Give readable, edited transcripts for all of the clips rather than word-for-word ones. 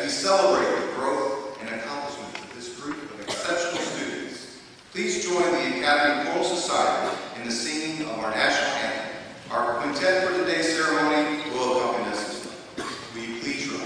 we celebrate the growth and accomplishments of this group of exceptional students, please join the Academy Choral Society in the singing of our national anthem. Our quintet for today's ceremony will accompany us this time. Will you please rise?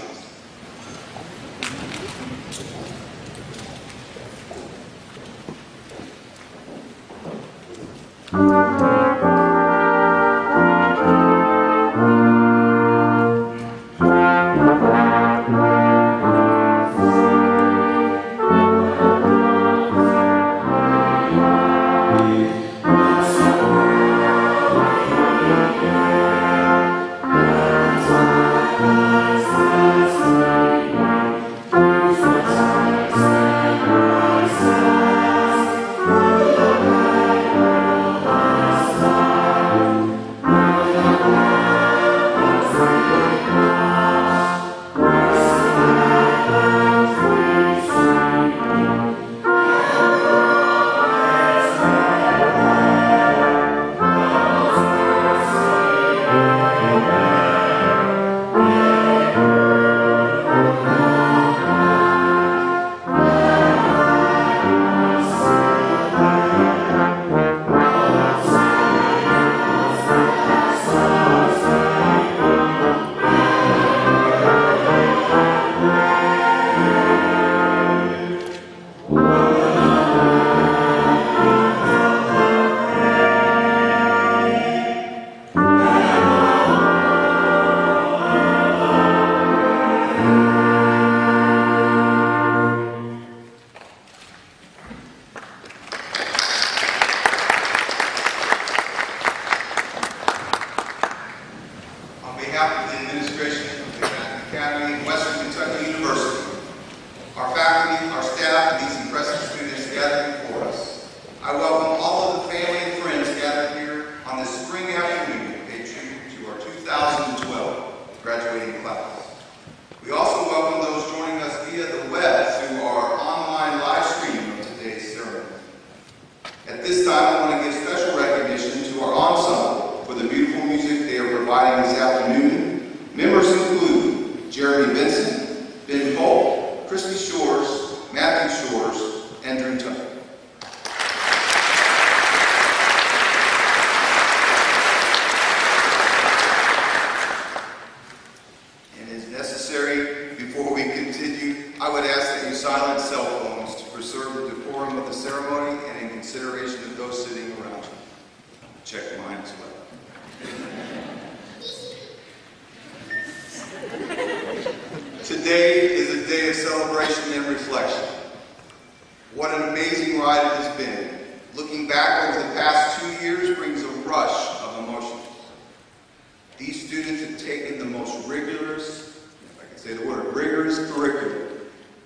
Today is a day of celebration and reflection. What an amazing ride it has been. Looking back over the past 2 years brings a rush of emotions. These students have taken the most rigorous, if I can say the word, rigorous curriculum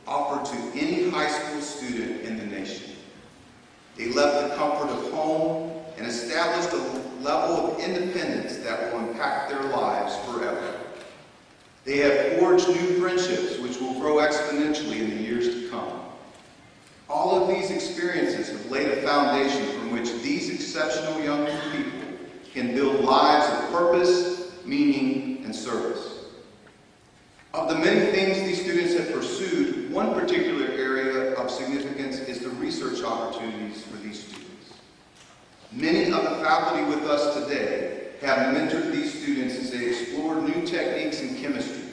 offered to any high school student in the nation. They left the comfort of home and established a level of independence that will impact their lives forever. They have forged new friendships which will grow exponentially in the years to come. All of these experiences have laid a foundation from which these exceptional young people can build lives of purpose, meaning, and service. Of the many things these students have pursued, one particular area of significance is the research opportunities for these students. Many of the faculty with us today have mentored these students as they explored new techniques in chemistry,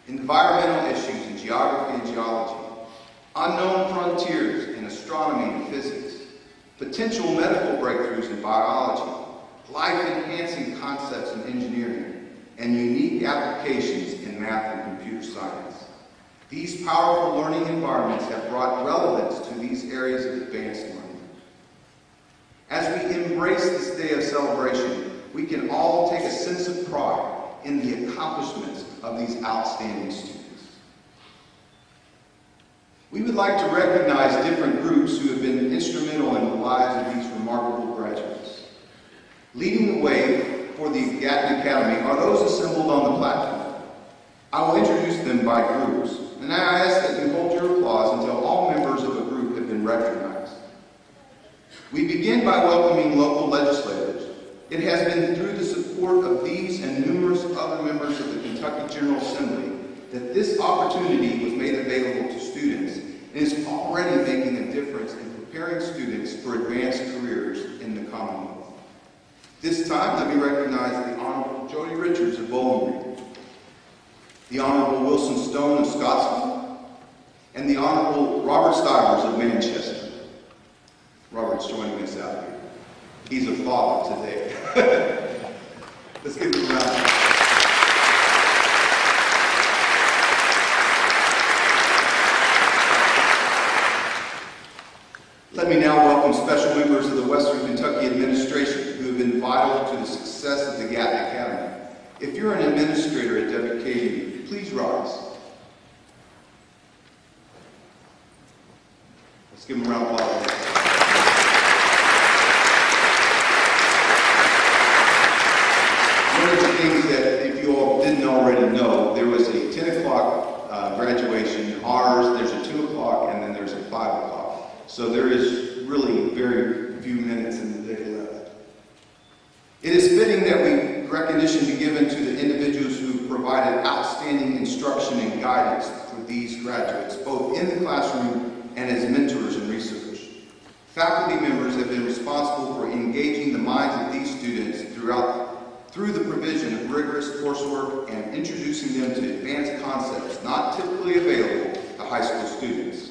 environmental issues in geography and geology, unknown frontiers in astronomy and physics, potential medical breakthroughs in biology, life-enhancing concepts in engineering, and unique applications in math and computer science. These powerful learning environments have brought relevance to these areas of advanced learning. As we embrace this day of celebration, we can all take a sense of pride in the accomplishments of these outstanding students. We would like to recognize different groups who have been instrumental in the lives of these remarkable graduates. Leading the way for the Gatton Academy are those assembled on the platform. I will introduce them by groups, and I ask that you hold your applause until all members of a group have been recognized. We begin by welcoming local legislators. It has been through the support of these and numerous other members of the Kentucky General Assembly that this opportunity was made available to students and is already making a difference in preparing students for advanced careers in the Commonwealth. This time, let me recognize the Honorable Jody Richards of Bowling Green, the Honorable Wilson Stone of Scottsville, and the Honorable Robert Stivers of Manchester. Robert's joining us out here. He's a father today. Let's give him a round. Let me now welcome special members of the Western Kentucky administration who have been vital to the success of the Gatton Academy. If you're an administrator at WKU, please rise. Let's give them a round of applause. One of the things that, if you all didn't already know, there was a 10 o'clock graduation, ours, there's a 2 o'clock, and then there's a 5 o'clock. So there is really very few minutes in the day left. It is fitting that recognition be given to the individuals who provided outstanding instruction and guidance for these graduates, both in the classroom and as mentors and research. Faculty members have been responsible for engaging the minds of these students through the provision of rigorous coursework and introducing them to advanced concepts not typically available to high school students.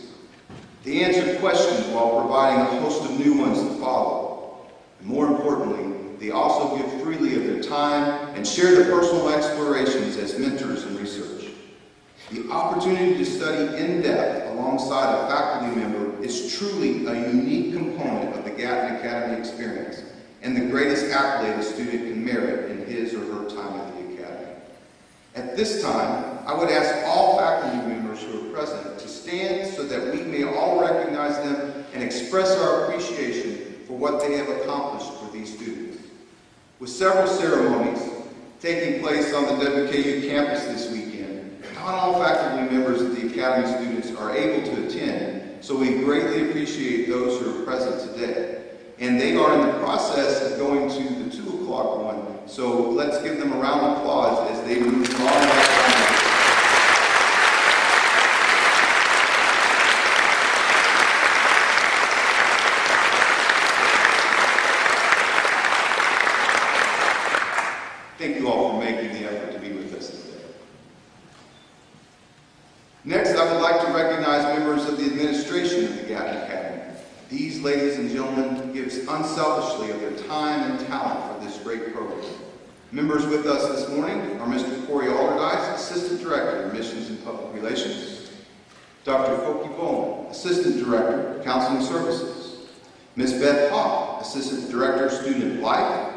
They answered questions while providing a host of new ones to follow. And more importantly, they also give freely of their time and share their personal explorations as mentors and research. The opportunity to study in depth alongside a faculty member is truly a unique component of the Gatton Academy experience and the greatest accolade a student can merit in his or her time at the Academy. At this time, I would ask all faculty members who are present to stand so that we may all recognize them and express our appreciation for what they have accomplished for these students. With several ceremonies taking place on the WKU campus this weekend, not all faculty members of the Academy students are able to attend, so we greatly appreciate those who are present today. And they are in the process of going to the 2 o'clock one, so let's give them a round of applause as they move on back. Thank you all for making the effort to be with us today. Next, I would like to recognize members of the administration of the Gatton Academy. These ladies and gentlemen give unselfishly of their time and talent for this great program. Members with us this morning are Mr. Corey Alderdice, Assistant Director of Missions and Public Relations, Dr. Foki Bowman, Assistant Director of Counseling Services, Ms. Beth Hoff, Assistant Director of Student Life,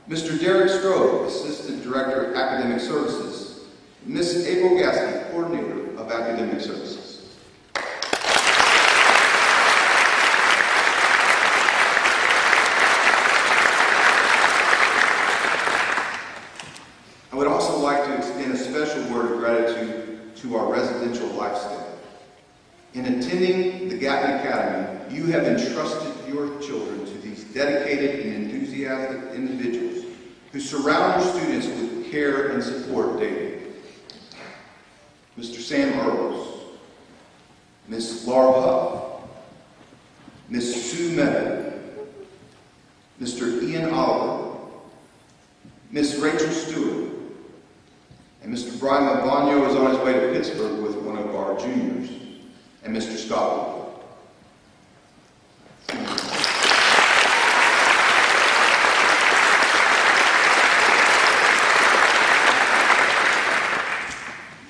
Mr. Derek Strode, Assistant Director of Academic Services, Ms. April Gasky, Coordinator of Academic Services. I would also like to extend a special word of gratitude to our residential life staff. In attending the Gatton Academy, you have entrusted your children to these dedicated and enthusiastic individuals who surround your students with care and support daily. Mr. Sam Earls, Ms. Laura Huff, Ms. Sue Meadow, Mr. Ian Oliver, Ms. Rachel Stewart, and Mr. Brian Mabano is on his way to Pittsburgh with one of our juniors, and Mr. Scott.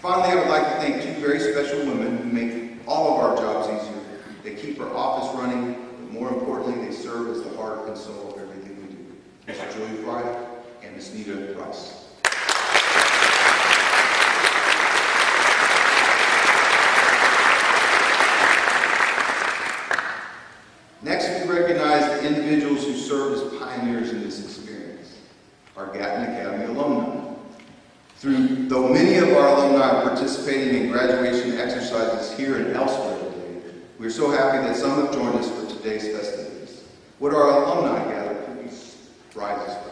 Finally, I would like to thank two very special women who make all of our jobs easier. They keep our office running, but more importantly, they serve as the heart and soul of everything we do. Ms. Julie Fry and Ms. Nita Price. Next, we recognize the individuals who served as pioneers in this experience, our Gatton Academy alumni. Though many of our alumni are participating in graduation exercises here and elsewhere today, we are so happy that some have joined us for today's festivities. Would our alumni gather please rise as well?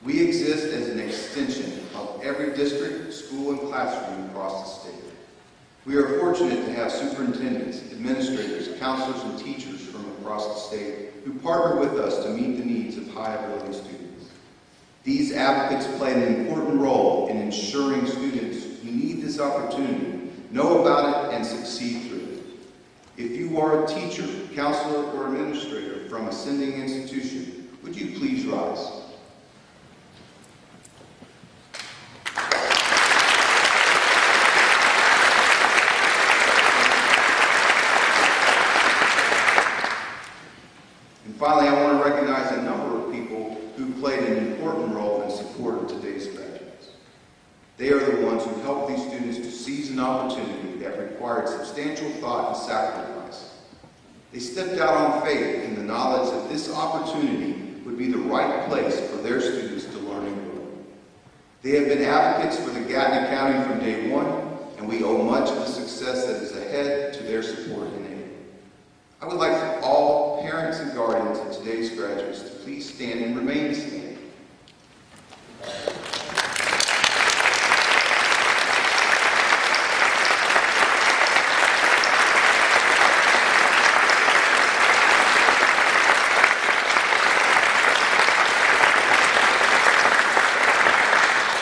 We exist as an extension of every district, school, and classroom across the state. We are fortunate to have superintendents, administrators, counselors, and teachers from across the state who partner with us to meet the needs of high-ability students. These advocates play an important role in ensuring students who need this opportunity know about it and succeed through it. If you are a teacher, counselor, or administrator from a sending institution, would you please rise? Finally, I want to recognize a number of people who played an important role in support of today's graduates. They are the ones who helped these students to seize an opportunity that required substantial thought and sacrifice. They stepped out on faith in the knowledge that this opportunity would be the right place for their students to learn and grow. They have been advocates for the Gatton Academy from day one, and we owe much of the success that is ahead to their support and aid. I would like for all parents and guardians of today's graduates to please stand and remain standing.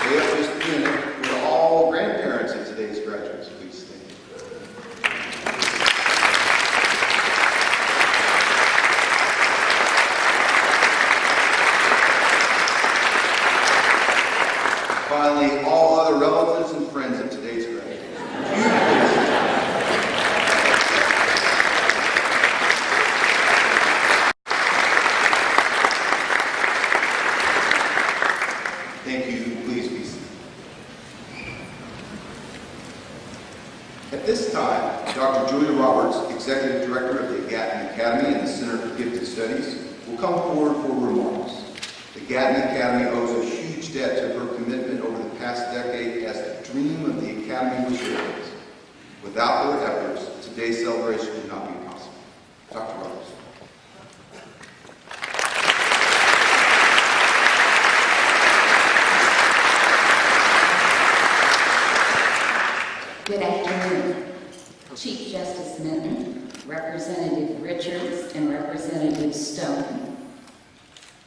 Stay up just a minute. Would all grandparents of today's graduates please stand? Finally, all other relatives and friends of today's graduates. Thank you. Please be seated. At this time, Dr. Julia Roberts, Executive Director of the Gatton Academy and the Center for Gifted Studies, will come forward for remarks. The Gatton Academy owes a huge debt to her commitment over the past decade as the dream of the Academy was realized. Without their efforts, today's celebration would not be possible. Dr. Roberts. Good afternoon. Chief Justice Minton, Representative Richards, and Representative Stone,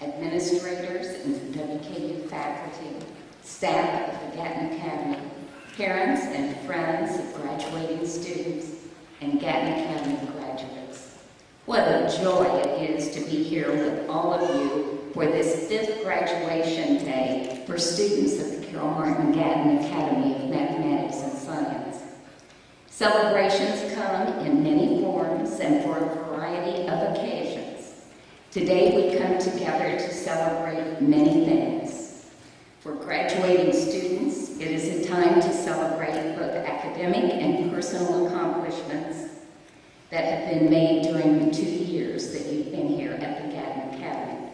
administrators and dedicated faculty, staff of the Gatton Academy, parents and friends of graduating students, and Gatton Academy graduates. What a joy it is to be here with all of you for this 5th graduation day for students of the Carroll Martin Gatton Academy of Mathematics and Science. Celebrations come in many forms and for a variety of occasions. Today we come together to celebrate many things. For graduating students, it is a time to celebrate both academic and personal accomplishments that have been made during the 2 years that you've been here at the Gatton Academy.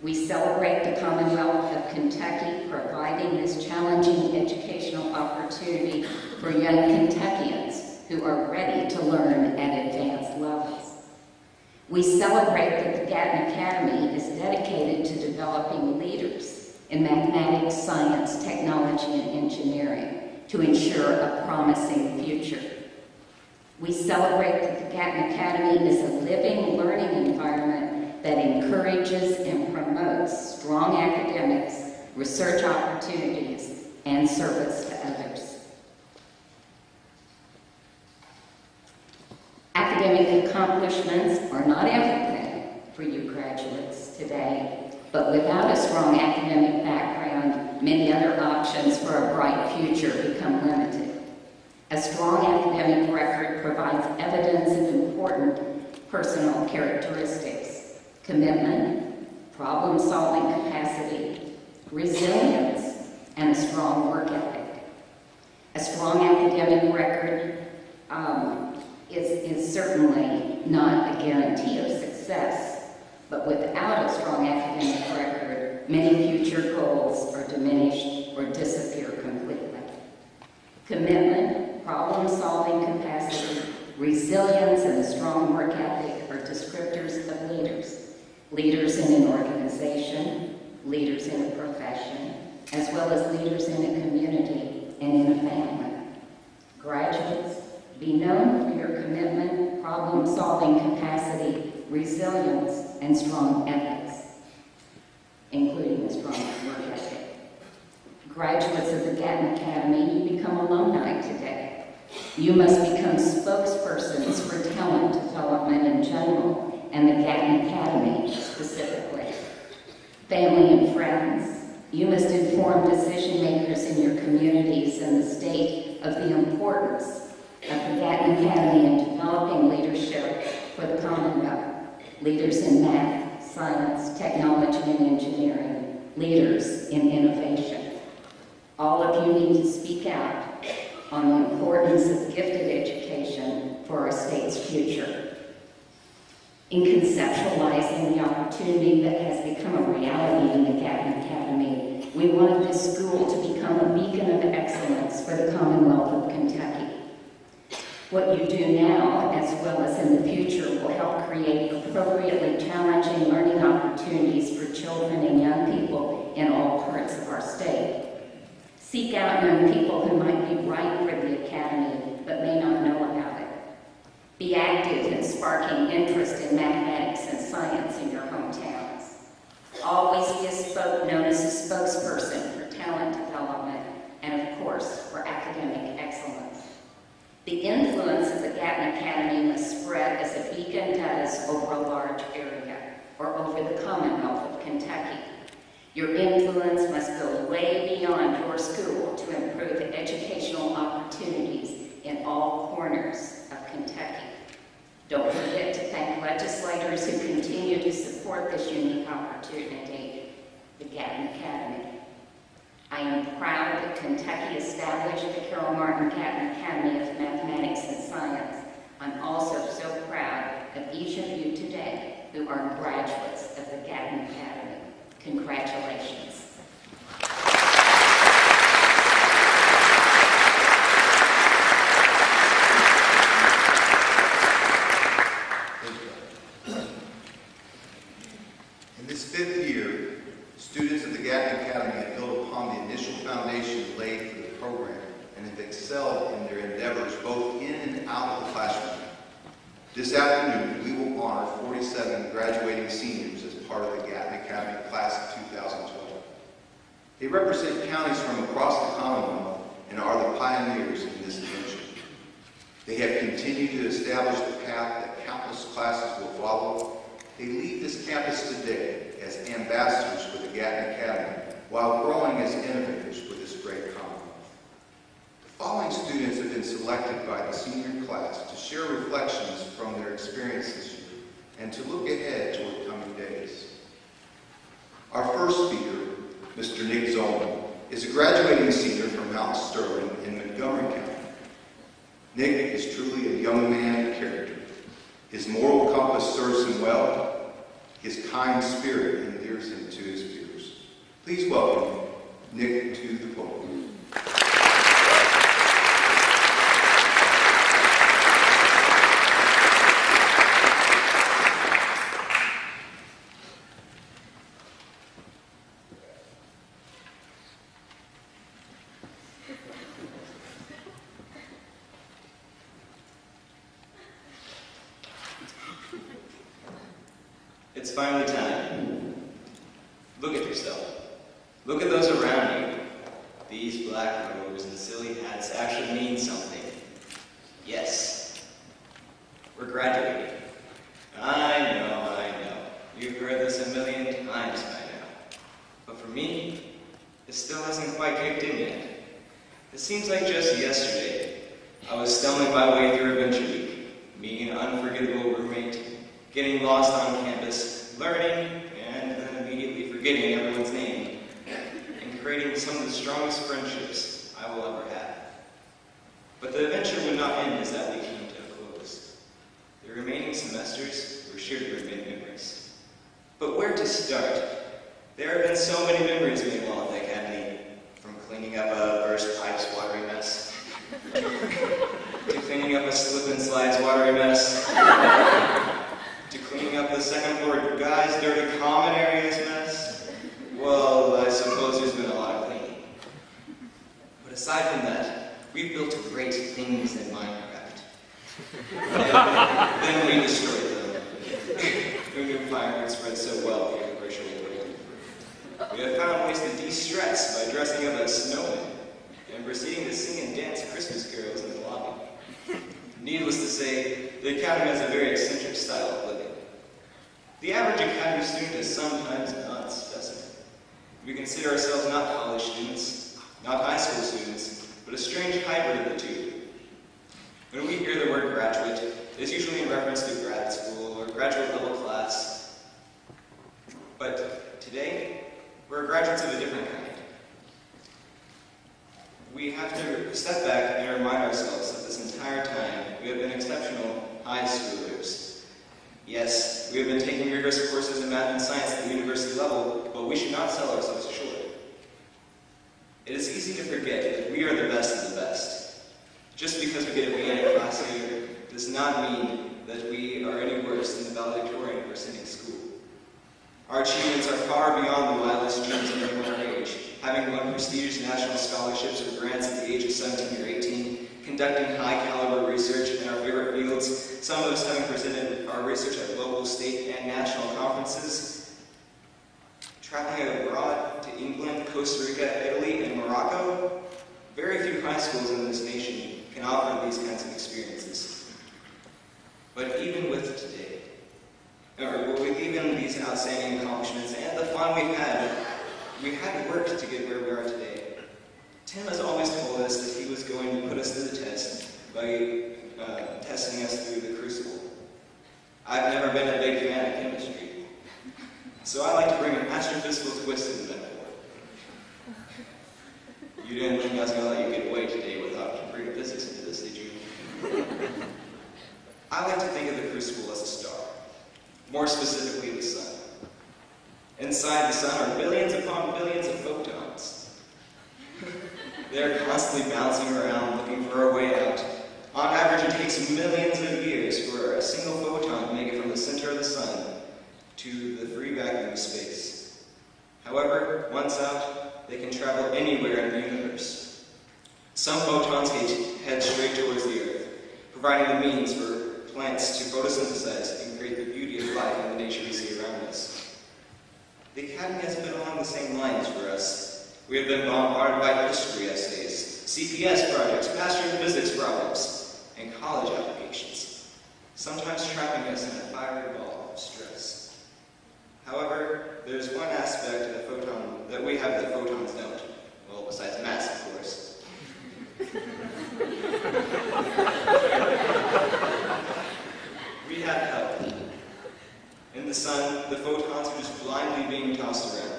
We celebrate the Commonwealth of Kentucky providing this challenging educational opportunity for young Kentuckians who are ready to learn at advanced levels. We celebrate that the Gatton Academy is dedicated to developing leaders in mathematics, science, technology, and engineering to ensure a promising future. We celebrate that the Gatton Academy is a living learning environment that encourages and promotes strong academics, research opportunities, and service to others. Academic accomplishments are not everything for you graduates today, but without a strong academic background, many other options for a bright future become limited. A strong academic record provides evidence of important personal characteristics: commitment, problem-solving capacity, resilience, and a strong work ethic. A strong academic record is certainly not a guarantee of success, but without a strong academic record, many future goals are diminished or disappear completely. Commitment, problem-solving capacity, resilience, and a strong work ethic are descriptors of leaders. Leaders in an organization, leaders leaders in a profession, as well as leaders in a community and in a family. Graduates, be known for your commitment, problem-solving capacity, resilience, and strong ethics, including a strong work ethic. Graduates of the Gatton Academy, you become alumni today. You must become spokespersons for talent development in general and the Gatton Academy specifically. Family and friends, you must inform decision makers in your communities and the state of the importance of the Gatton Academy in developing leadership for the Commonwealth. Leaders in math, science, technology, and engineering. Leaders in innovation. All of you need to speak out on the importance of gifted education for our state's future. In conceptualizing the opportunity that has become a reality in the Gatton Academy, we wanted this school to become a beacon of excellence for the Commonwealth of Kentucky. What you do now, as well as in the future, will help create appropriately challenging learning opportunities for children and young people in all parts of our state. Seek out young people who might be right for the Academy, but may not know about it. Be active in sparking interest in mathematics and science in your hometowns. Always be known as a spokesperson for talent development and, of course, for academic excellence. The influence of the Gatton Academy must spread as a beacon does over a large area, or over the Commonwealth of Kentucky. Your influence must go way beyond your school to improve educational opportunities in all corners of Kentucky. Don't forget to thank legislators who continue to support this unique opportunity, the Gatton Academy. I am proud that Kentucky established the Carol Martin Gatton Academy of Mathematics and Science. I'm also so proud of each of you today who are graduates of the Gatton Academy. Congratulations. In this 5th year, students of the Gatton Academy have built upon the initial foundation laid for the program and have excelled in their endeavors both in and out of the classroom. This afternoon, we will honor 47 graduating seniors as part of the Gatton Academy class of 2012. They represent counties from across the Commonwealth and are the pioneers in this adventure. They have continued to establish the path that countless classes will follow. They lead this campus today as ambassadors for the Gatton Academy while growing as innovators for this great Commonwealth. The following students have been selected by the senior class to share reflections from their experience this year and to look ahead toward coming days. Our first speaker, Mr. Nick Zolman, is a graduating senior from Mount Sterling in Montgomery County. Nick is truly a young man of character. His moral compass serves him well. His kind spirit endears him to his peers. Please welcome Nick to the podium. It's finally time. Look at yourself. Look at those around you. These black robes and silly hats actually mean something. Yes, we're graduating. I know. You've heard this a million times by now. But for me, it still hasn't quite kicked in yet. It seems like just yesterday, I was stumbling my way through Adventure Week, meeting an unforgettable roommate, getting lost on campus, learning, and then immediately forgetting everyone's name, and creating some of the strongest friendships I will ever have. But the adventure would not end as that week came to a close. The remaining semesters were sure to remain memories. But where to start? There have been so many memories made while at the academy, from cleaning up a burst pipe's watery mess, to cleaning up a slip and slide's watery mess, to cleaning up the second floor guy's dirty common areas mess. Well, aside from that, we've built great things in Minecraft. Then we destroyed them. Who knew fire would spread so well through the virtual world? We have found ways to de-stress by dressing up as snowmen and proceeding to sing and dance Christmas carols in the lobby. Needless to say, the Academy has a very eccentric style of living. The average Academy student is sometimes an odd specimen. We consider ourselves not college students, not high school students, but a strange hybrid of the two. When we hear the word graduate, it's usually in reference to grad school or graduate level class. But today, we're graduates of a different kind. We have to step back and remind ourselves that this entire time we have been exceptional high schoolers. Yes, we have been taking rigorous courses in math and science at the university level, but we should not sell ourselves short. It is easy to forget that we are the best of the best. Just because we get a B in a class here does not mean that we are any worse than the valedictorian or sitting school. Our achievements are far beyond the wildest dreams of anyone our age, having won prestigious national scholarships or grants at the age of 17 or 18, conducting high-caliber research in our favorite fields, some of us having presented our research at local, state, and national conferences, traveling abroad to England, Costa Rica, Italy, and Morocco. Very few high schools in this nation can offer these kinds of experiences. But even with today, with even these outstanding accomplishments and the fun we had work to get where we are today. Tim has always told us that he was going to put us through the test by testing us through the crucible. I've never been a big fan of chemistry, so I like to bring an astrophysical twist to the metaphor. You didn't think I was going to let you get away today without bringing physics into this, did you? I like to think of the crucible as a star, more specifically the sun. Inside the sun are billions upon billions of photons. They're constantly bouncing around, looking for a way out. On average, it takes millions of years for a single photon to make it from the center of the sun to the free vacuum of space. However, once out, they can travel anywhere in the universe. Some photons head straight towards the Earth, providing the means for plants to photosynthesize and create the beauty of life and the nature we see around us. The Academy has been along the same lines for us. We have been bombarded by history essays, CPS projects, Master in Physics problems, and college applications, sometimes trapping us in a fiery ball of stress. However, there's one aspect of the photon that we have that photons don't. Well, besides mass, of course. We have health. In the sun, the photons are just blindly being tossed around.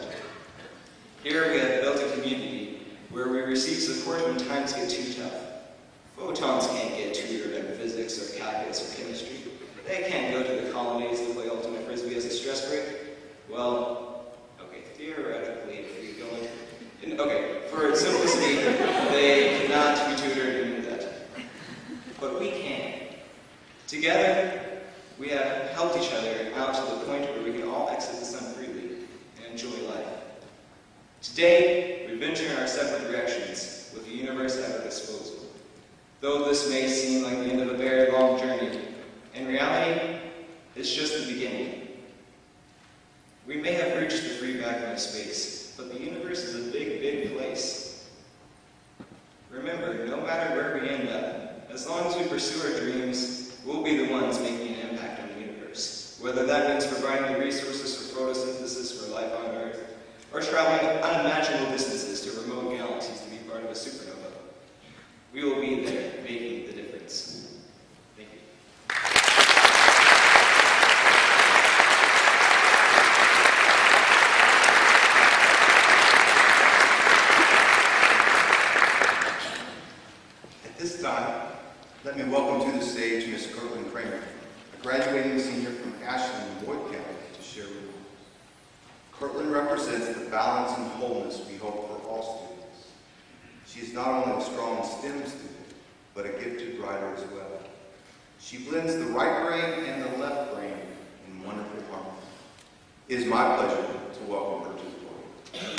Here we have built a community where we receive support when times get too tough. Photons can't get tutored in physics or calculus or chemistry. They can't go to the colonies to play ultimate frisbee as a stress break. Well, okay, theoretically, if we go into... Okay, for simplicity, they cannot be tutored in that. But we can. Together, we have helped each other out to the point where we can all exit the sun freely and enjoy life. Today, we venture in our separate directions with the universe at our disposal. Though this may seem like the end of a very long journey, in reality, it's just the beginning. We may have reached the free vacuum of space, but the universe is a big, big place. Remember, no matter where we end up, as long as we pursue our dreams, we'll be the ones making an impact on the universe. Whether that means providing the resources for photosynthesis for life on Earth, or traveling unimaginable distances to remote galaxies to be part of a supernova. We will be there, making the difference. Thank you. At this time, let me welcome to the stage Ms. Kirtland Kramer, a graduating senior from Ashland and Boyd County, to share with you. Kirtland represents the balance and wholeness we hope for all students. She is not only a strong STEM student, but a gifted writer as well. She blends the right brain and the left brain in wonderful harmony. It is my pleasure to welcome her to the podium.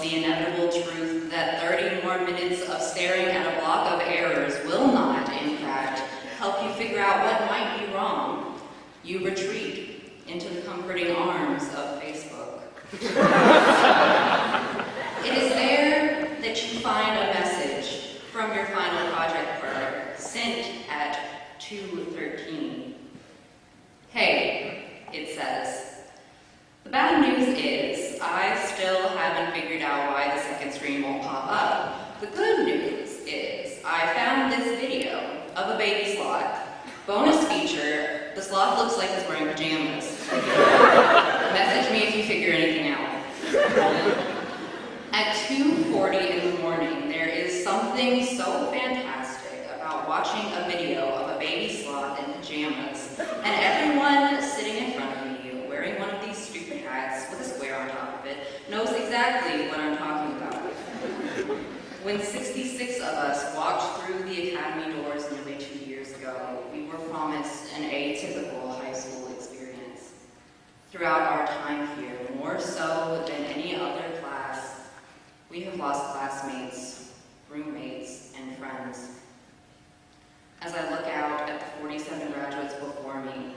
the inevitable truth that 30 more minutes of staring at a block of errors will not, in fact, help you figure out what might be wrong, you retreat into the comforting arms of Facebook. It is there that you find a message from your final project partner, sent at 2:13. Hey, it says. The bad news is, I still haven't figured out why the second screen won't pop up. The good news is, I found this video of a baby sloth. Bonus feature, the sloth looks like it's wearing pajamas. Message me if you figure anything out. At 2:40 in the morning, there is something so fantastic about watching a video of a baby sloth in pajamas, and everyone sitting in front of you, wearing one of these stupid hats with a square on top of it, knows exactly what I'm talking about. When 66 of us walked through the academy doors nearly 2 years ago, we were promised an atypical high school experience. Throughout our time here, more so than any other class, we have lost classmates, roommates, and friends. As I look out at the 47 graduates before me,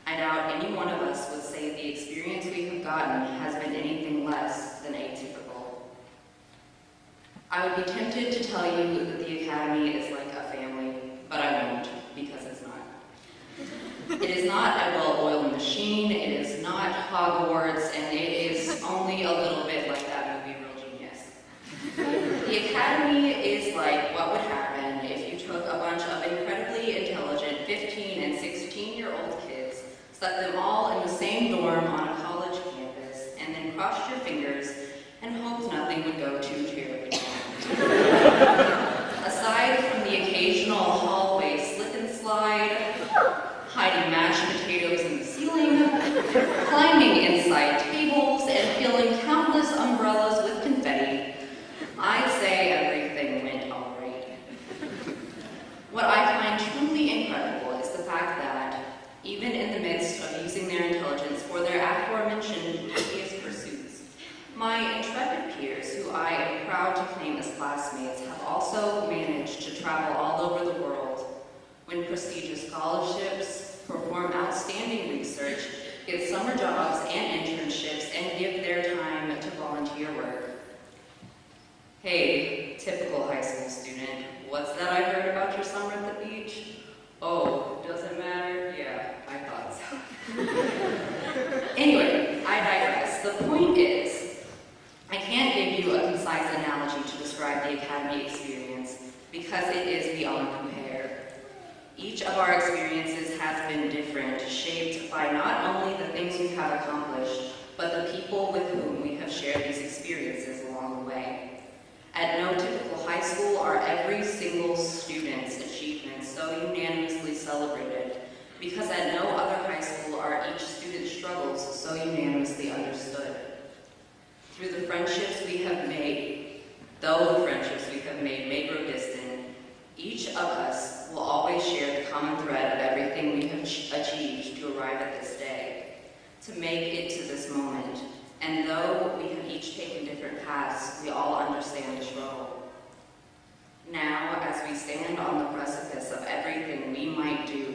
I doubt any one of us would say the experience we have gotten has been anything less than atypical. I would be tempted to tell you that the Academy is like a family, but I won't, because it's not. It is not a well-oiled machine, it is not Hogwarts, and it is only a little bit like that movie, Real Genius. The Academy is like what would happen if you took a bunch of incredibly intelligent 15 and 16-year-old kids, stuck them all in the same dorm on a college campus, and then crossed your fingers and hoped nothing would go too terribly wrong. Aside from the occasional hallway slip and slide, hiding mashed potatoes in the ceiling, climbing inside tables, and filling countless umbrellas with confetti, I'd say everything went all right. What I find truly incredible is the fact that, even in the midst of using their intelligence for their aforementioned happiest pursuits, my intrepid peers, who I am proud to claim as classmates, have also managed to travel all over the world, win prestigious scholarships, perform outstanding research, get summer jobs and internships, and give their time to volunteer work. Hey, typical high school student, what's that I heard about your summer at the beach? Oh, does it matter? Yeah, I thought so. Anyway, I digress. The point is, I can't give you a concise analogy to describe the Academy experience because it is beyond compare. Each of our experiences has been different, shaped by not only the things we have accomplished, but the people with whom we have shared these experiences along the way. At no typical high school are every single student's achievements so unanimously celebrated, because at no other high school are each student's struggles so unanimously understood. Through the friendships we have made, though the friendships we have made may grow distant, each of us will always share the common thread of everything we have achieved to arrive at this day, to make it to this moment. And though we have each taken different paths, we all understand the struggle. Now, as we stand on the precipice of everything we might do,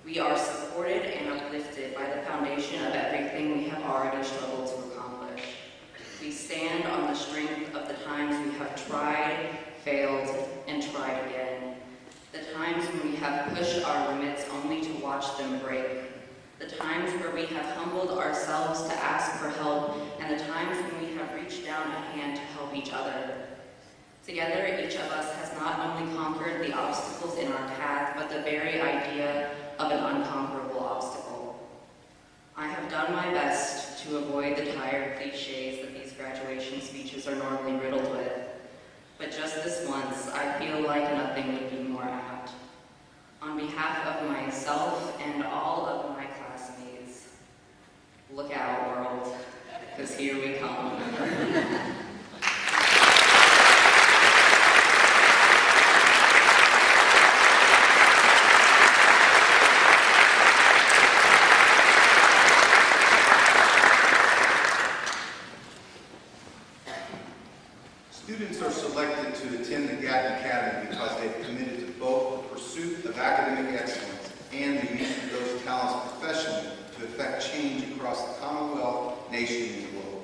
we are supported and uplifted by the foundation of everything we have already struggled to accomplish. We stand on the strength of the times we have tried, failed, and tried again. The times when we have pushed our limits only to watch them break. The times where we have humbled ourselves to ask for help, and the times when we have reached down a hand to help each other. Together, each of us has not only conquered the obstacles in our path, but the very idea of an unconquerable obstacle. I have done my best to avoid the tired cliches that these graduation speeches are normally riddled with, but just this once, I feel like nothing would be more apt. On behalf of myself and all of my classmates, look out, world, because here we come. Students are selected to attend the Gatton Academy because they've committed to both the pursuit of academic excellence and the use of those talents professionally to effect change across the Commonwealth, nation, and globe.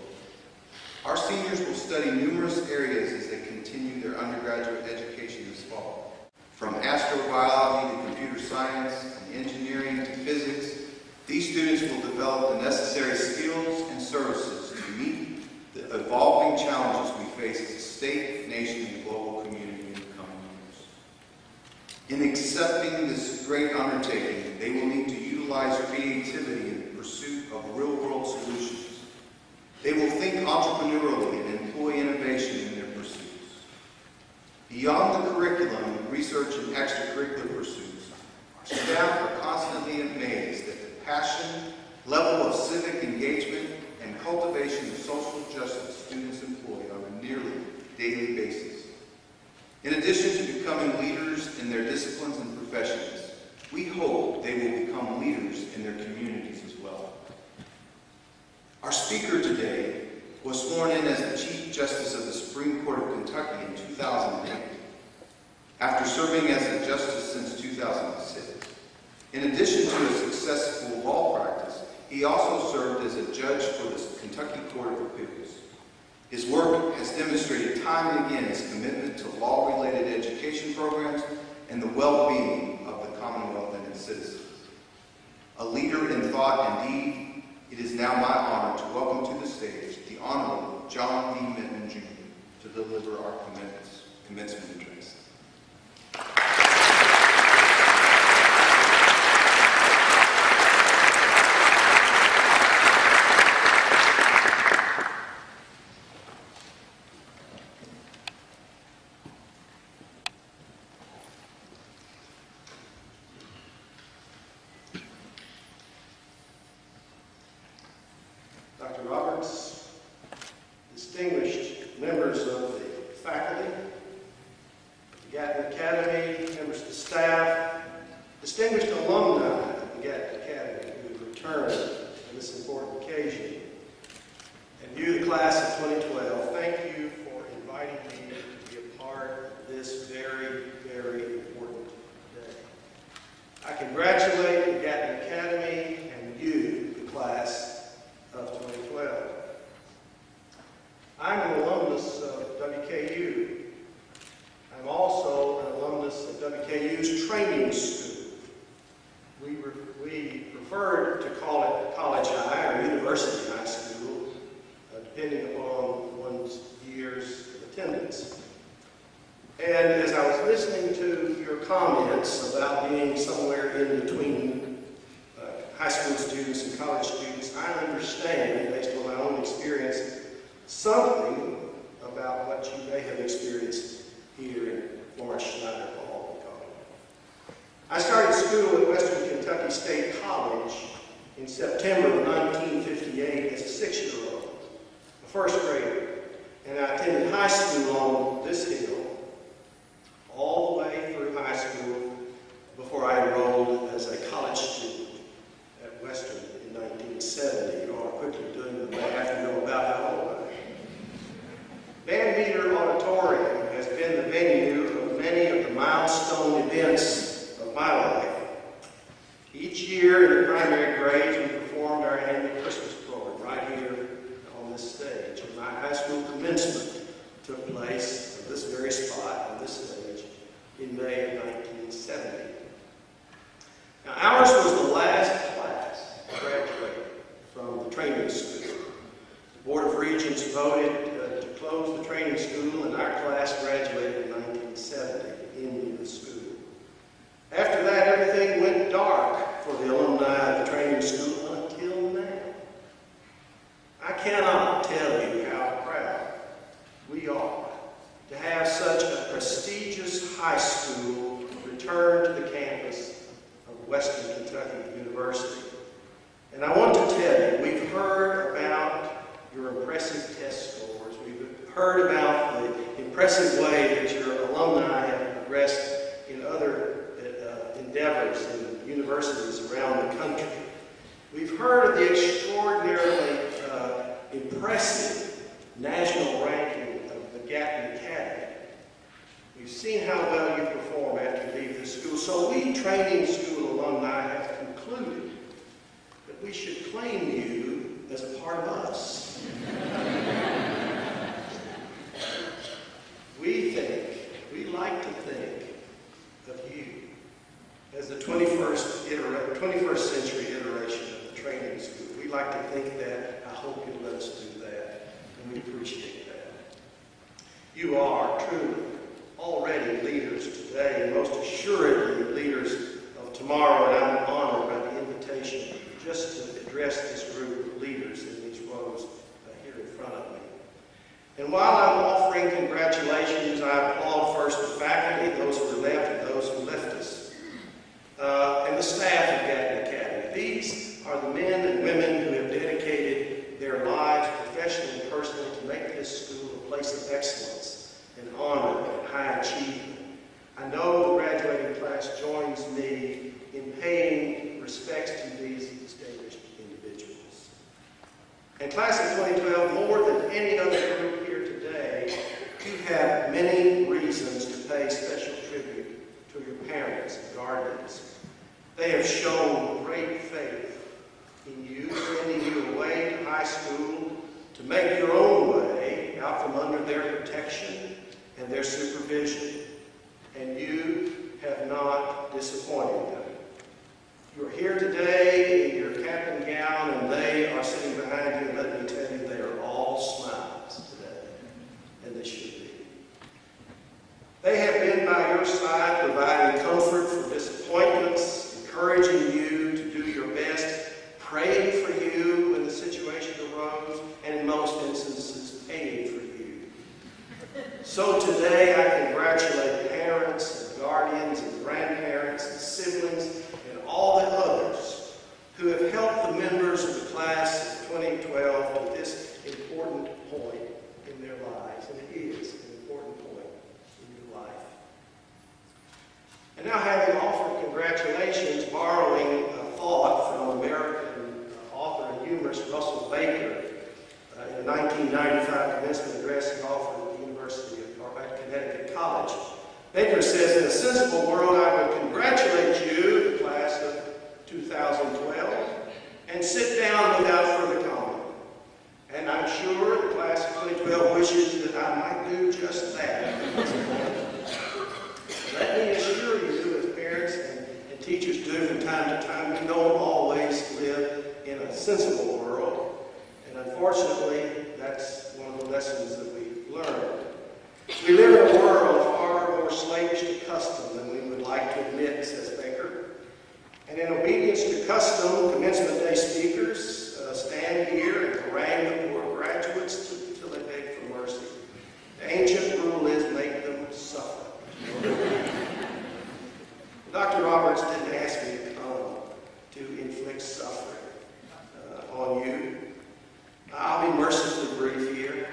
Our seniors will study numerous areas as they continue their undergraduate education this fall. From astrobiology to computer science, and engineering to physics, these students will develop the necessary skills and services to meet the evolving challenges we face as a state, nation, and global community in the coming years. In accepting this great undertaking, they will need to utilize creativity in the pursuit of real-world solutions. They will think entrepreneurially and employ innovation in their pursuits. Beyond the curriculum, research, and extracurricular pursuits, our staff are constantly amazed at the passion, level of civic engagement, and cultivation of social justice students employ on a nearly daily basis. In addition to becoming leaders in their disciplines and professions, we hope they will become leaders in their communities as well. Our speaker today was sworn in as the Chief Justice of the Supreme Court of Kentucky in 2008, after serving as a justice since 2006. In addition to a successful law practice, he also served as a judge for the Kentucky Court of Appeals. His work has demonstrated time and again his commitment to law-related education programs and the well-being of the Commonwealth and its citizens. A leader in thought and deed, it is now my honor to welcome to the stage the Honorable John D. Minton, Jr. to deliver our commencement address. Dr. Roberts, distinguished members of the faculty, the Gatton Academy, members of the staff, distinguished alumni of the Gatton Academy who have returned on this important occasion, and you, the class of 2012, thank you for inviting me to be a part of this very, very important day. I congratulate the Gatton Academy and you, the class of 2012. I'm an alumnus of WKU. I'm also an alumnus of WKU's training school. We prefer to call it college high or university high school, depending upon one's year's attendance. And as I was listening to your comments about being somewhere in between high school students and college students, I understand, based on my own experience, something about what you may have experienced here in Florence Schneider Hall. I started school at Western Kentucky State College in September of 1958 as a 6-year-old, a first grader, and I attended high school on this hill all the way through high school before I enrolled as a college student at Western in 1970. You all are quickly doing the math to know about how old I am. Meter Auditorium has been the venue of many of the milestone events of my life. Each year in the primary grades, we performed our annual Christmas program right here on this stage. And my high school commencement took place at this very spot, on this stage, in May of 1970. Now, ours was the last class to graduate from the training school. The Board of Regents voted to close the training school, and our class graduated in 1970, ending the school. After that, everything went dark for the alumni of the training school until now. I cannot tell you how proud we are to have such a prestigious high school return to the campus of Western Kentucky University. And I want to tell you, we've heard about your impressive test scores. We've heard about the impressive way that your alumni have progressed in other endeavors in universities around the country. We've heard of the extraordinarily impressive national ranking of the Gatton seen how well you perform after you leave this school. So we training school alumni have concluded that we should claim you as a part of us. We like to think of you as the 21st century iteration of the training school. We like to think that. I hope you'll let us do that, and we appreciate that. You are truly already leaders today, and most assuredly leaders of tomorrow, and I'm honored by the invitation just to address this group of leaders in these rows here in front of me. And while I'm offering congratulations, I applaud first the faculty, those who are left and those who left us, and the staff of Gatton Academy. These are the men and women who have dedicated their lives, professionally and personally, to make this school a place of excellence and honor and high achievement. I know the graduating class joins me in paying respects to these distinguished individuals. And class of 2012, more than any other group here today, you have many reasons to pay special tribute to your parents and guardians. They have shown great faith in you, sending you away to high school to make your own way out from under their protection and their supervision. And you have not disappointed them. You're here today in your cap and gown, and they are sitting behind you, and let me tell you, they are all smiles today, and they should be. They have been by your side, providing comfort for disappointments, encouraging you to do your best, praying for you when the situation arose, and in most instances, paying for you. So today I congratulate parents and guardians and grandparents and siblings and all the others who have helped the members of the class of 2012 to this important point in their lives. And it is an important point in your life. And now, having offered congratulations, borrowing a thought from American author and humorist Russell Baker in a 1995 commencement address he offered at the University of Connecticut College. Baker says, "In a sensible world, I would congratulate you, the class of 2012, and sit down without further comment. And I'm sure the class of 2012 wishes that I might do just that." Let me assure you, as parents and teachers do from time to time, we don't always live in a sensible world. And unfortunately, that's one of the lessons that we've learned. We live in a world far more slavish to custom than we would like to admit, says Baker. And in obedience to custom, commencement day speakers stand here and harangue the poor graduates until they beg for mercy. The ancient rule is make them suffer. Dr. Roberts didn't ask me to come to inflict suffering on you. I'll be mercifully brief here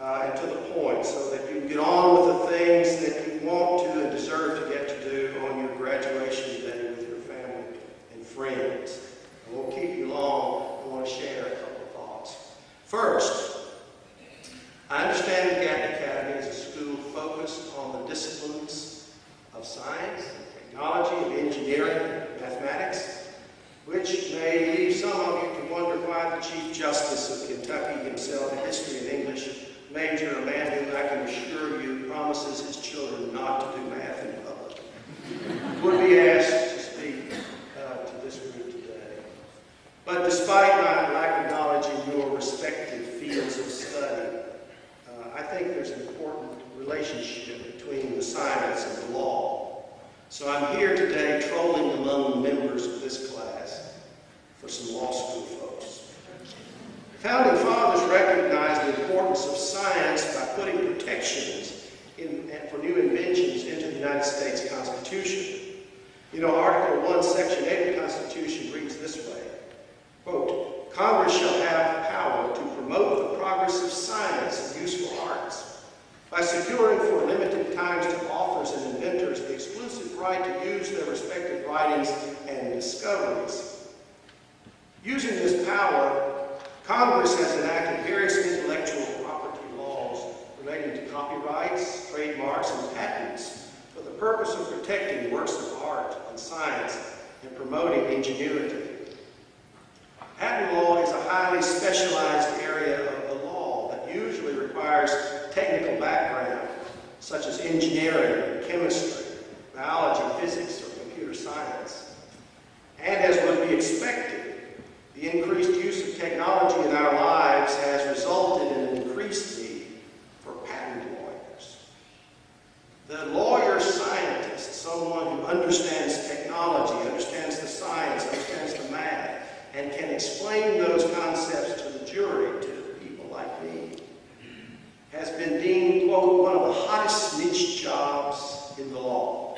and to the point so that you can get on with the things that you want to and deserve to get to do on your graduation day with your family and friends. I won't keep you long. I want to share a couple of thoughts. First, I understand that Gatton Academy is a school focused on the disciplines of science, technology, and engineering, and mathematics, which may leave some of you to wonder why the Chief Justice of Kentucky himself, a history and English major, a man who I can assure you promises his children not to do math in public, would be asked to speak to this group today. But despite my lack of knowledge in your respective fields of study, I think there's an important relationship between the science and the law. So I'm here today trolling among the members of this class for some law school folks. The Founding Fathers recognized the importance of science by putting protections for new inventions into the United States Constitution. You know, Article 1, Section 8 of the Constitution reads this way, quote, "Congress shall have power to promote the progress of science and useful arts by securing for limited times to authors and inventors the exclusive right to use their respective writings and discoveries." Using this power, Congress has enacted various intellectual property laws relating to copyrights, trademarks, and patents protecting works of art and science and promoting ingenuity. Patent law is a highly specialized area of the law that usually requires technical background, such as engineering, chemistry, biology, physics, or computer science. And as would be expected, the increased use of technology in our lives has resulted in an increased need for patent lawyers. The lawyer-scientist, someone who understands technology, understands the science, understands the math, and can explain those concepts to the jury, to people like me, has been deemed, quote, one of the hottest niche jobs in the law.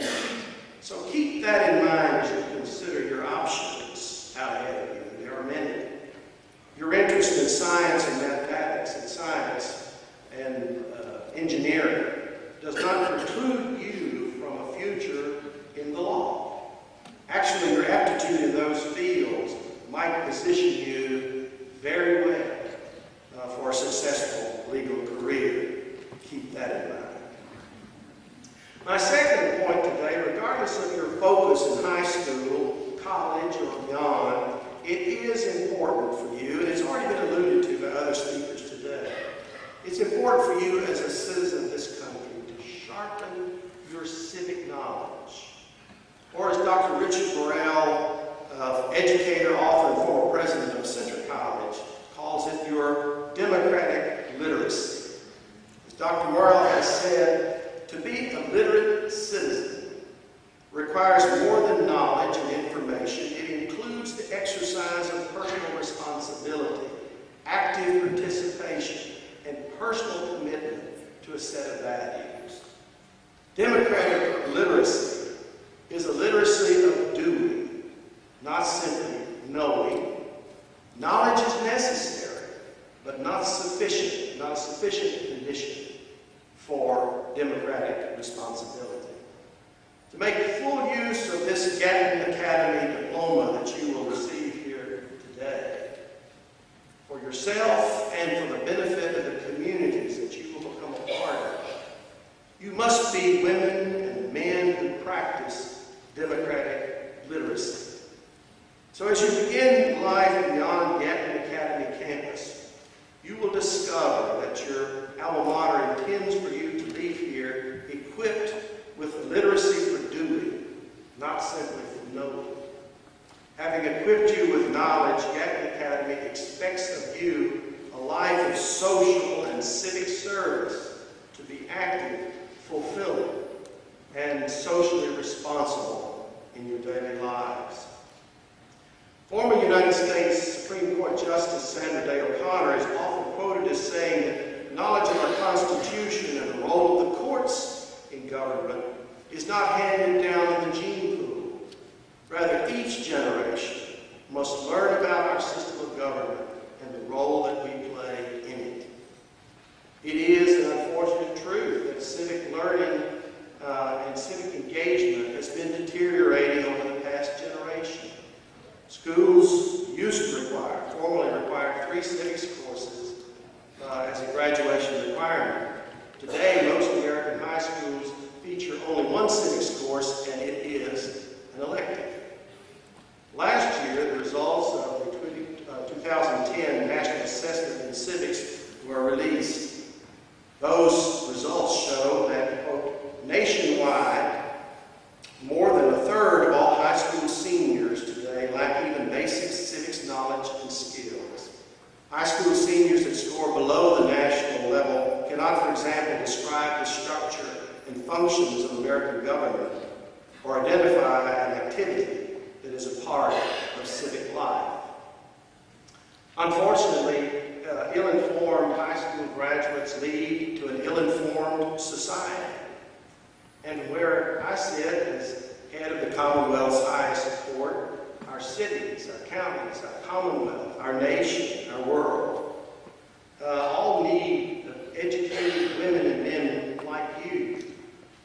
So keep that in mind as you consider your options out ahead of you. There are many. Your interest in science and mathematics and science and engineering does not preclude you from a future in the law. Actually, your aptitude in those fields might position you very well for a successful legal career. Keep that in mind. My second point today, regardless of your focus in high school, college, or beyond, it is important for you, and it's already been alluded to by other speakers today. It's important for you as a citizen of this country to sharpen your civic knowledge. Or as Dr. Richard Burrell, educator, author, and former president of Central College, calls it, your democratic literacy. As Dr. Burrell has said, to be a literate citizen requires more than knowledge and information. It includes the exercise of personal responsibility, active participation, and personal commitment to a set of values. Democratic literacy is a literacy of doing, not simply knowing. Knowledge is necessary, but not sufficient, not a sufficient condition for democratic responsibility. To make full use of this Gatton Academy diploma that you will receive here today, for yourself and for the benefit of the communities that you will become a part of, you must be women and men who practice democratic literacy. So as you begin life beyond Gatton Academy campus, you will discover that your alma mater intends for you to leave here equipped with the literacy for doing, not simply for knowing. Having equipped you with knowledge, Gatton Academy expects of you a life of social and civic service, to be active, fulfilling, and socially responsible in your daily lives. Former United States Supreme Court Justice Sandra Day O'Connor is often quoted as saying that knowledge of our Constitution and the role of the courts in government is not handed down in the gene pool. Rather, each generation must learn about our system of government and the role that we play in it. It is an unfortunate truth that civic learning and civic engagement has been deteriorating over the past generation. Schools used to formally require 3 civics courses as a graduation requirement. Today, most American high schools feature only 1 civics course, and it is an elective. Last year, the results of the 2010 National Assessment in Civics were released. Those results show that, quote, nationwide, more than a third of all high school seniors today lack even basic civics knowledge and skills. High school seniors that score below the national level cannot, for example, describe the structure and functions of American government or identify an activity that is a part of civic life. Unfortunately, ill-informed high school graduates lead to an ill-informed society. And where I sit as head of the Commonwealth's highest court, our cities, our counties, our Commonwealth, our nation, our world, all need educated women and men like you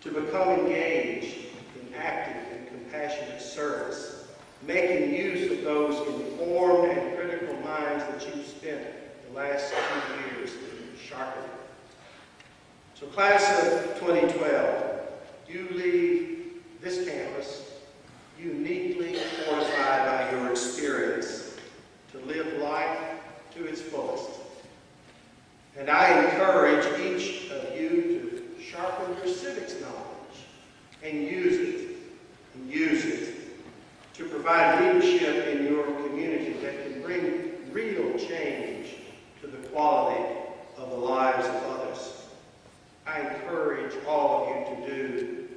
to become engaged in active and compassionate service, making use of those informed and critical minds that you've spent the last few years sharpening. So class of 2012, you leave this campus, uniquely fortified by your experience to live life to its fullest. And I encourage each of you to sharpen your civics knowledge and use it to provide leadership in your community that can bring real change to the quality of the lives of others. I encourage all of you to do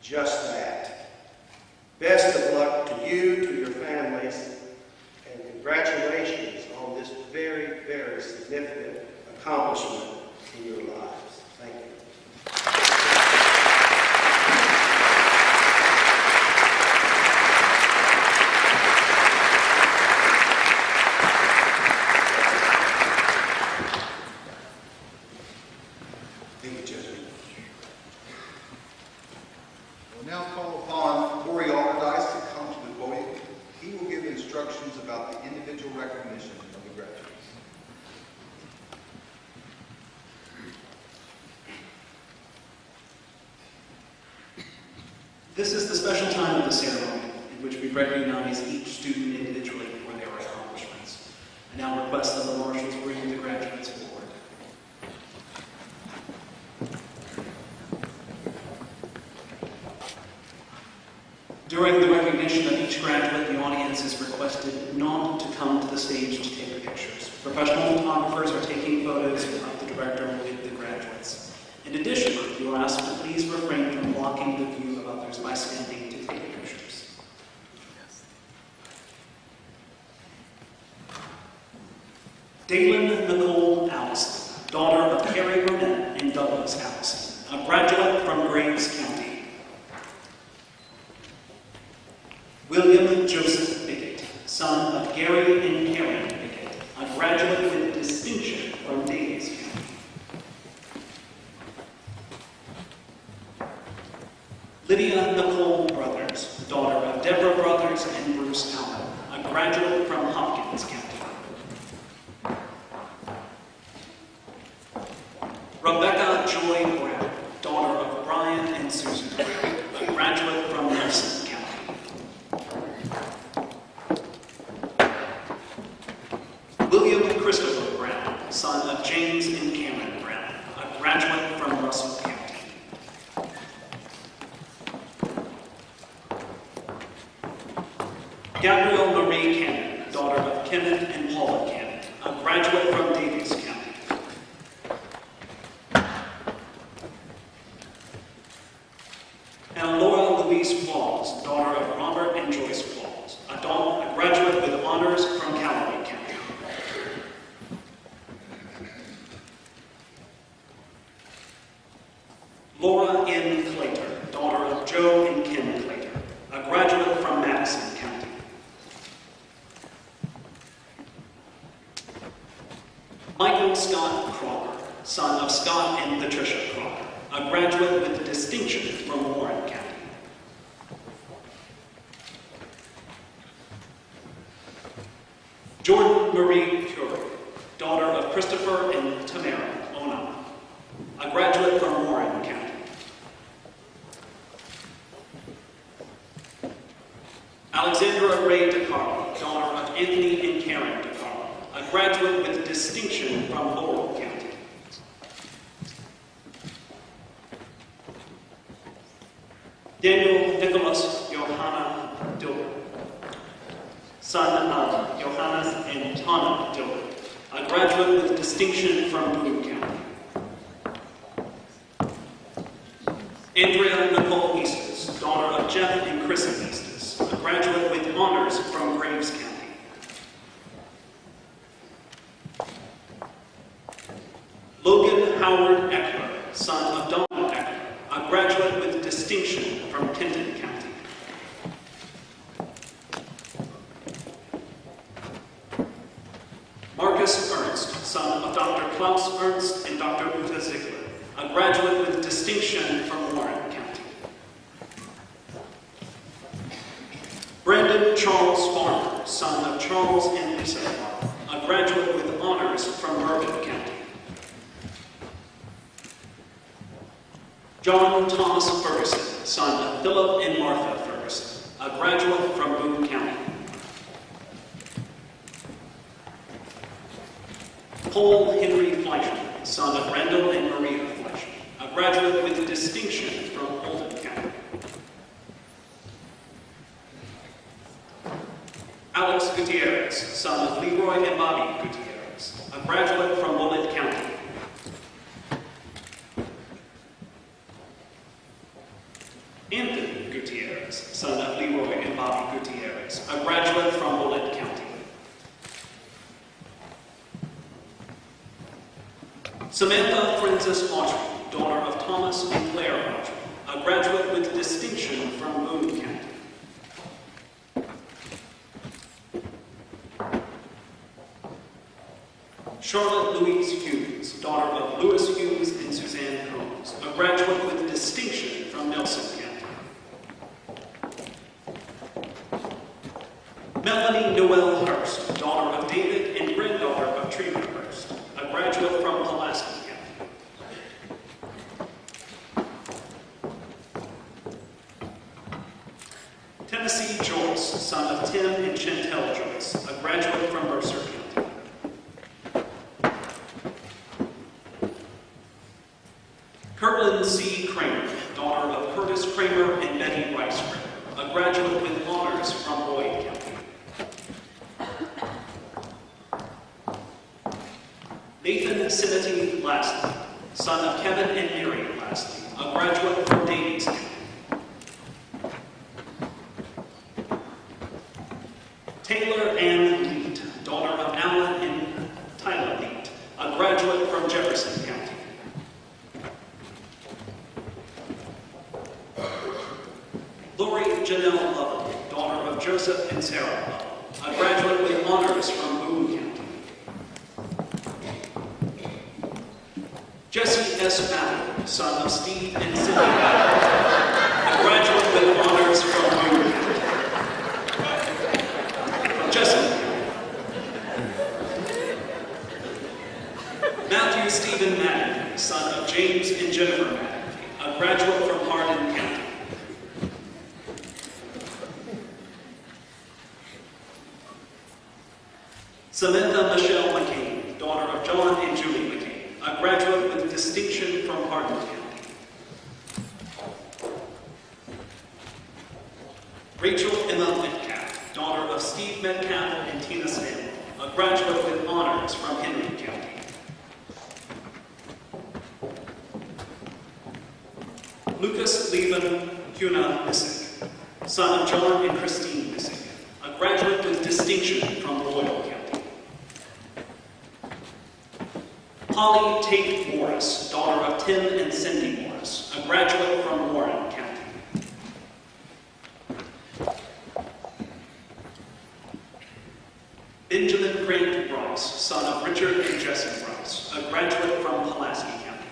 just that. Best of luck to you, to your families, and congratulations on this very, very significant accomplishment in your lives. Thank you. Thank you, Judge. We'll now call upon Corey Allardyce to come to the podium. He will give instructions about the individual recognition of the graduates. This is the special time of the ceremony in which we recognize each student individually for their accomplishments. I now request that the marshals bring the graduates forward. During the recognition of each graduate, the audience is requested not to come to the stage to take pictures. Professional photographers are taking photos of the director with the graduates. In addition, you are asked to please refrain from blocking the view of others by standing to take pictures. Dalen Nicole Allison, daughter of Carrie Burnett and Douglas Allison, a graduate from Graves County. William Joseph Bickett, son of Gary and Karen Bickett, a graduate with distinction from Davies County. Lydia Nicole Brothers, daughter of Deborah Brothers and Bruce Allen, a graduate from Hopkins County. Rebecca Joy Brown, daughter of Brian and Susan Brown, a graduate from Nelson County. William Christopher Brown, son of James and Cameron Brown, a graduate from Russell County. Gabrielle Marie Cannon, daughter of Kenneth and Paula Cannon, a graduate from Davies County. And Laura Louise Walls, daughter of Robert and Joyce Walls, a graduate with honors from Callaway County. Laura N. Claytor, daughter of Joe and Kim Claytor, a graduate from Madison County. Michael Scott Crocker, son of Scott and Patricia Crocker, a graduate with distinction from Warren County. Jordan Marie Curie, daughter of Christopher and Tamara Ona, a graduate from Warren County. Alexandra Ray DeCarlo, daughter of Anthony and Karen DeCarlo, a graduate with distinction from Laurel County. Daniel Nicholas Johanna Dilber, son of Johannes and Tana Dilber, a graduate with distinction from Boone County. Andrea Nicole Eastos, daughter of Jeff and Chris Eastos, a graduate with honors from Graves County. Logan Howard Eckler, son of Donald Eckler, a graduate with distinction from Kenton County. Marcus Ernst, son of Dr. Klaus Ernst and Dr. Uta Ziegler, a graduate with distinction from Warren County. Brandon Charles Farmer, son of Charles and Lisa Farmer, a graduate with honors from Bourbon County. John Thomas Ferguson, son of Philip and Martha Ferguson, a graduate from Boone County. Paul Henry Fleischer, son of Randall and Maria Fleischer, a graduate with distinction from Oldham County. Alex Gutierrez, son of Leroy and Bobby Gutierrez, a graduate from Willett County. Anthony Gutierrez, son of Leroy and Bobby Gutierrez, a graduate from Willett County. Samantha Frances Autry, daughter of Thomas and Claire Autry, a graduate with distinction from Boone County. Charlotte Louise Hughes, daughter of Louis Hughes and Suzanne Holmes, a graduate with distinction from Nelson County. Melanie Noel Hurst, daughter of David and granddaughter of Trina Hurst, a graduate from Pulaski County. Tennessee Joyce, son of Tim and Chantel Joyce, a graduate from Mercer County. Kirtland C. Kramer, daughter of Curtis Kramer and Betty Rice Kramer, a graduate with honors from Boyd County. Nathan Sinity Lastly, son of Kevin and Mary Lastly, a graduate from Davies County. Taylor Ann Leet, daughter of Alan and Tyler Leet, a graduate from Jefferson County. Lori Janelle Lovell, daughter of Joseph and Sarah Lovell, a graduate with honors from Boone County. Jesse S. Mather, son of Steve and Cindy Mather, a graduate with honors from Boone County. From Jesse. Matthew Stephen Mather, son of James and Jennifer Mather, a graduate from Hardin County. Samantha Michelle McCain, daughter of John and Julie McCain, a graduate with distinction from Hardin County. Rachel Emma Metcalf, daughter of Steve Metcalf and Tina Stanley, a graduate with honors from Henry County. Lucas Levin Huna Missick, son of John and Christine Missick, a graduate with distinction from Royal County. Holly Tate Morris, daughter of Tim and Cindy Morris, a graduate from Warren County. Benjamin Grant Bryce, son of Richard and Jesse Bryce, a graduate from Pulaski County.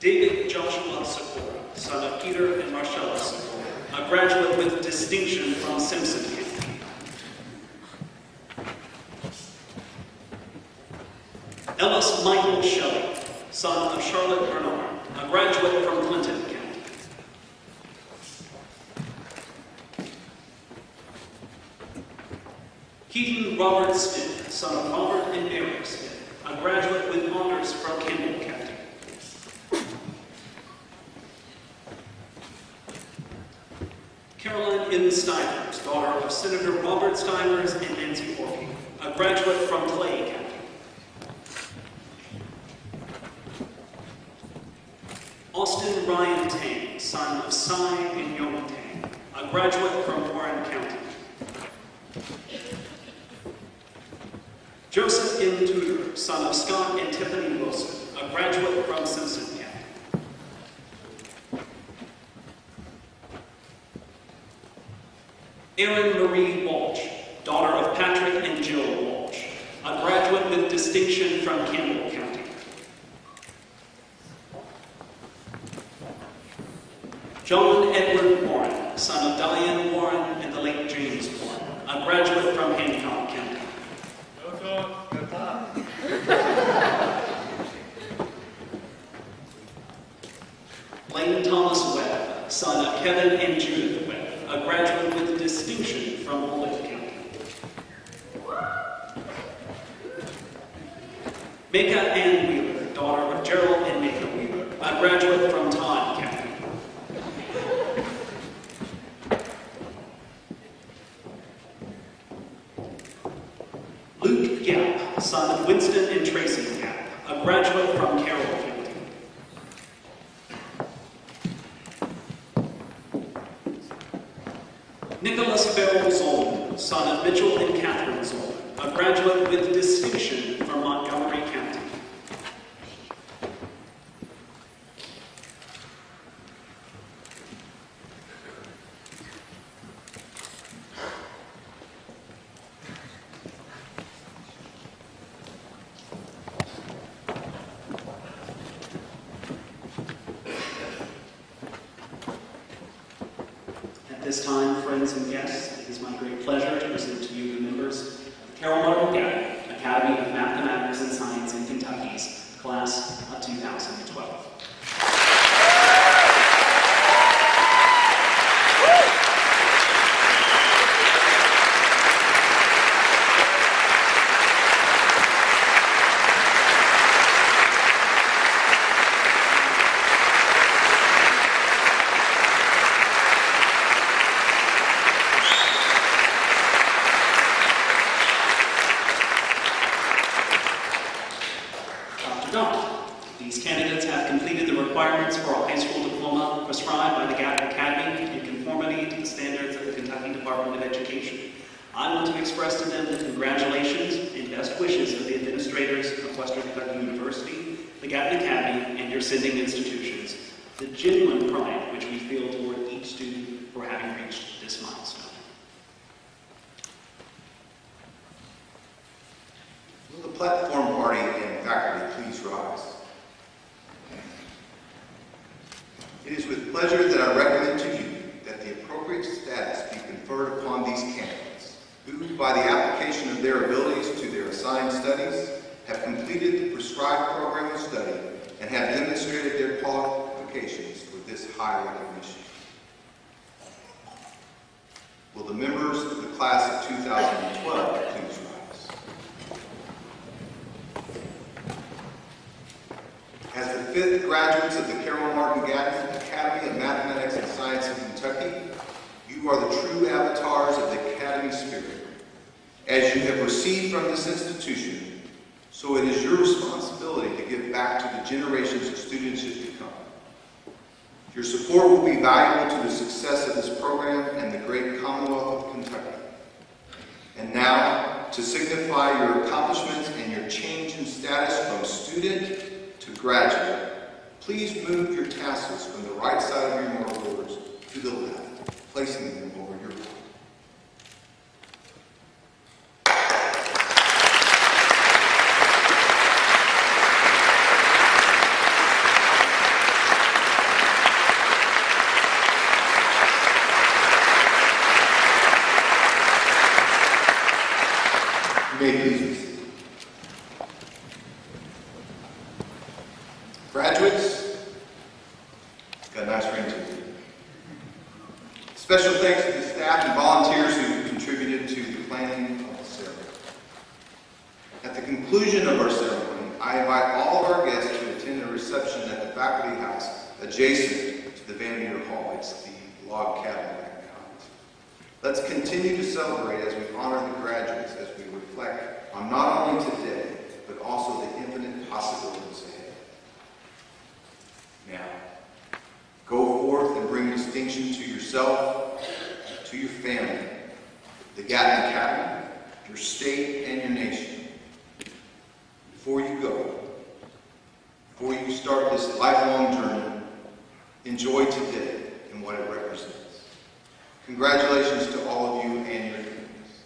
David Joshua Sikora, son of Peter and Marcella Sikora, a graduate with distinction from Simpson County. Ellis Michael Shelley, son of Charlotte Bernard, a graduate from Clinton County. Keaton Robert Smith, son of Robert and Mary Smith, a graduate with honors from Campbell County. Caroline M. Stivers, daughter of Senator Robert Stivers and Nancy Orkey, a graduate from Clay County. Austin Ryan Tang, son of Cy and Yong Tang, a graduate from Warren County. Joseph M. Tudor, son of Scott and Tiffany Wilson, a graduate from Simpson County. Erin Marie Walsh, daughter of Patrick and Jill Walsh, a graduate with distinction from Campbell County. John Edward Warren, son of Diane Warren and the late James Warren, a graduate from Hancock County. Go talk. Micah Ann Wheeler, daughter of Gerald and Micah Wheeler, a graduate from Todd County. Luke Gapp, son of Winston and Tracy Gapp, a graduate from Carroll County. Nicholas Farrell Zollman, son of Mitchell and Catherine Zollman, a graduate with distinction from Montgomery County. At this time, friends and guests, it is my great pleasure to present to you the members of the Carroll Martin Gatton Academy of Mathematics and Science in Kentucky's class of 2012. These candidates have completed the requirements for a high school diploma prescribed by the Gatton Academy in conformity to the standards of the Kentucky Department of Education. I want to express to them the congratulations and best wishes of the administrators of Western Kentucky University, the Gatton Academy, and your sending institutions, the genuine pride which we feel toward each student for having reached this milestone. Will the platform party and faculty please rise? It is with pleasure that I recommend to you that the appropriate status be conferred upon these candidates, who, by the application of their abilities to their assigned studies, have completed the prescribed program of study and have demonstrated their qualifications for this high recognition. Will the members of the class of 2012 please rise? As the fifth graduates of the Carroll Martin Gatton Academy of Mathematics and Science in Kentucky, you are the true avatars of the Academy spirit. As you have received from this institution, so it is your responsibility to give back to the generations of students yet to come. Your support will be valuable to the success of this program and the great Commonwealth of Kentucky. And now, to signify your accomplishments and your change in status from student to graduate, please move your tassels from the right side of your marblers to the left, placing them over your heart. You may please be seated. Graduates, got a nice ring to it. Special thanks to the staff and volunteers who contributed to the planning of the ceremony. At the conclusion of our ceremony, I invite all of our guests to attend a reception at the faculty house adjacent to the Van Meter Hall. It's the log cabin back in Congress. Let's continue to celebrate as we honor the graduates as we reflect on not only today, but also the infinite possibilities ahead. Now, go forth and bring distinction to yourself, to your family, the Gatton Academy, your state, and your nation. Before you go, before you start this lifelong journey, enjoy today and what it represents. Congratulations to all of you and your families.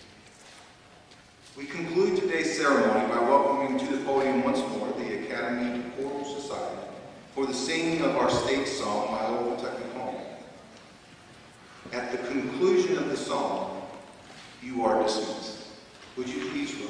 We conclude today's ceremony by welcoming to the podium once more the Academy Choral Society for the singing of our state song, My Old Kentucky Home. At the conclusion of the song, you are dismissed. Would you please rise?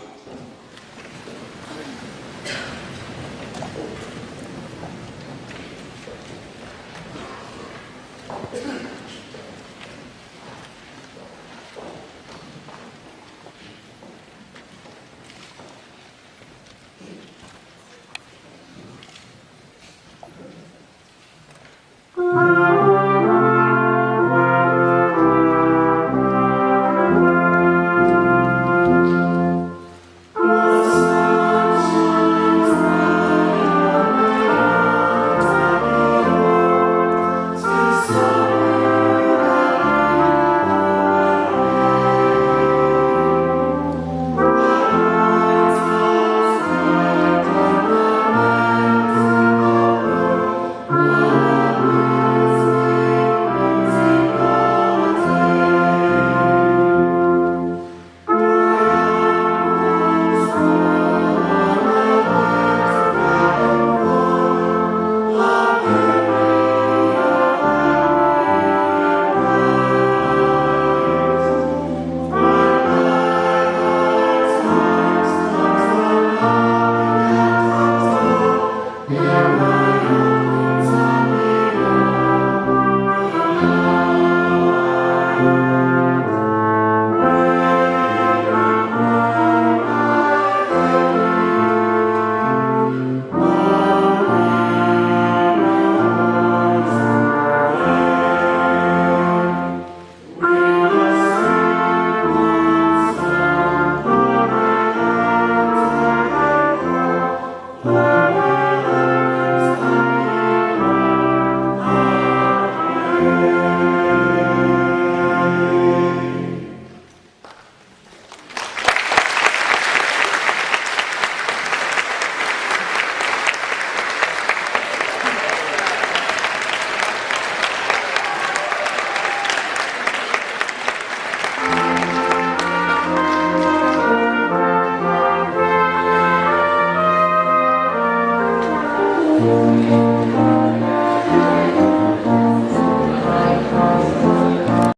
Thank you.